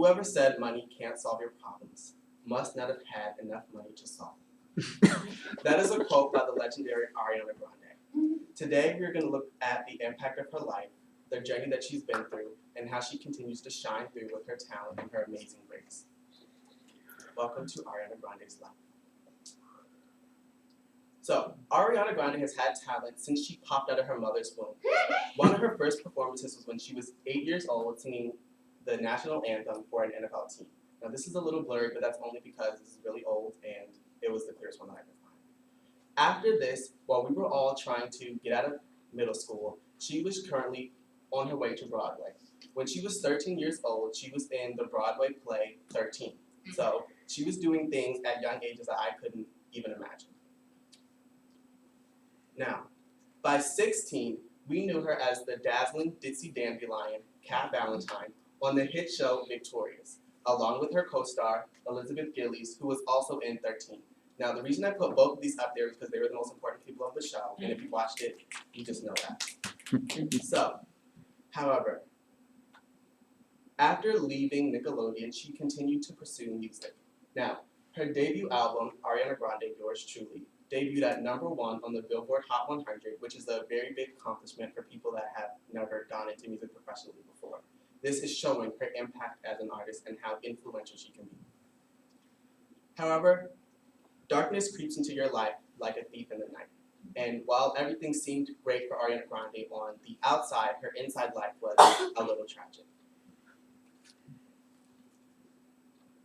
Whoever said money can't solve your problems must not have had enough money to solve. That is a quote by the legendary Ariana Grande. Today, we're going to look at the impact of her life, the journey that she's been through, and how she continues to shine through with her talent and her amazing grace. Welcome to Ariana Grande's life. So, Ariana Grande has had talent since she popped out of her mother's womb. One of her first performances was when she was 8 years old, singing the national anthem for an NFL team. Now, this is a little blurry, but that's only because this is really old and it was the clearest one that I could find. After this, while we were all trying to get out of middle school, she was currently on her way to Broadway. When she was 13 years old, she was in the Broadway play 13. So she was doing things at young ages that I couldn't even imagine. Now, by 16, we knew her as the dazzling ditzy dandelion, Cat Valentine, on the hit show Victorious, along with her co-star, Elizabeth Gillies, who was also in 13. Now, the reason I put both of these up there is because they were the most important people of the show, and if you watched it, you just know that. So, however, after leaving Nickelodeon, she continued to pursue music. Now, her debut album, Ariana Grande, Yours Truly, debuted at #1 on the Billboard Hot 100, which is a very big accomplishment for people that have never gone into music professionally before. This is showing her impact as an artist and how influential she can be. However, darkness creeps into your life like a thief in the night. And while everything seemed great for Ariana Grande on the outside, her inside life was a little tragic.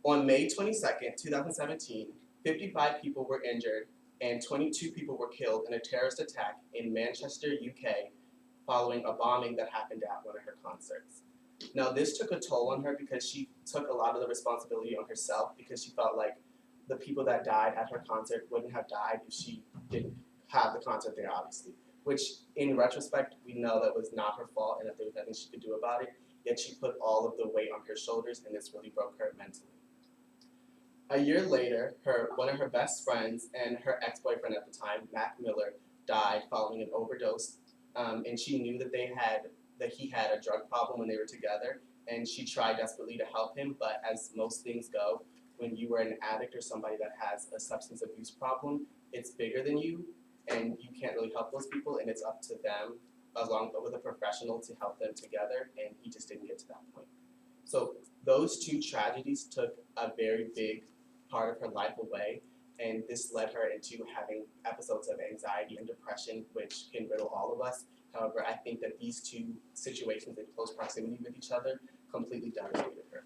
On May 22nd, 2017, 55 people were injured and 22 people were killed in a terrorist attack in Manchester, UK, following a bombing that happened at one of her concerts. Now, this took a toll on her because she took a lot of the responsibility on herself because she felt like the people that died at her concert wouldn't have died if she didn't have the concert there, obviously. Which, in retrospect, we know that was not her fault and that there was nothing she could do about it, yet she put all of the weight on her shoulders and this really broke her mentally. A year later, one of her best friends and her ex-boyfriend at the time, Mac Miller, died following an overdose, and she knew that he had a drug problem when they were together, and she tried desperately to help him, but as most things go, when you are an addict or somebody that has a substance abuse problem, it's bigger than you, and you can't really help those people, and it's up to them, along with a professional, to help them together, and he just didn't get to that point. So those two tragedies took a very big part of her life away, and this led her into having episodes of anxiety and depression, which can riddle all of us. However, I think that these two situations in close proximity with each other completely devastated her.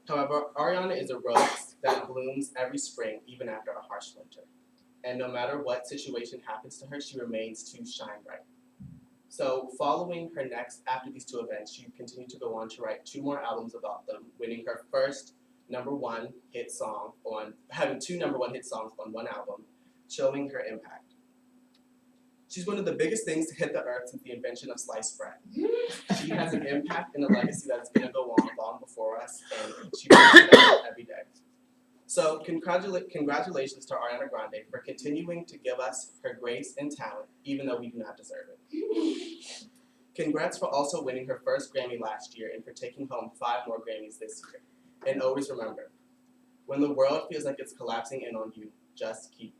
However, Ariana is a rose that blooms every spring, even after a harsh winter. And no matter what situation happens to her, she remains to shine bright. So following her after these two events, she continued to go on to write 2 more albums about them, winning her first #1 hit song having 2 #1 hit songs on one album, showing her impact. She's one of the biggest things to hit the earth since the invention of sliced bread. She has an impact and a legacy that's going to go on long before us, and she brings it out every day. So congratulations to Ariana Grande for continuing to give us her grace and talent, even though we do not deserve it. Congrats for also winning her first Grammy last year and for taking home 5 more Grammys this year. And always remember, when the world feels like it's collapsing in on you, just keep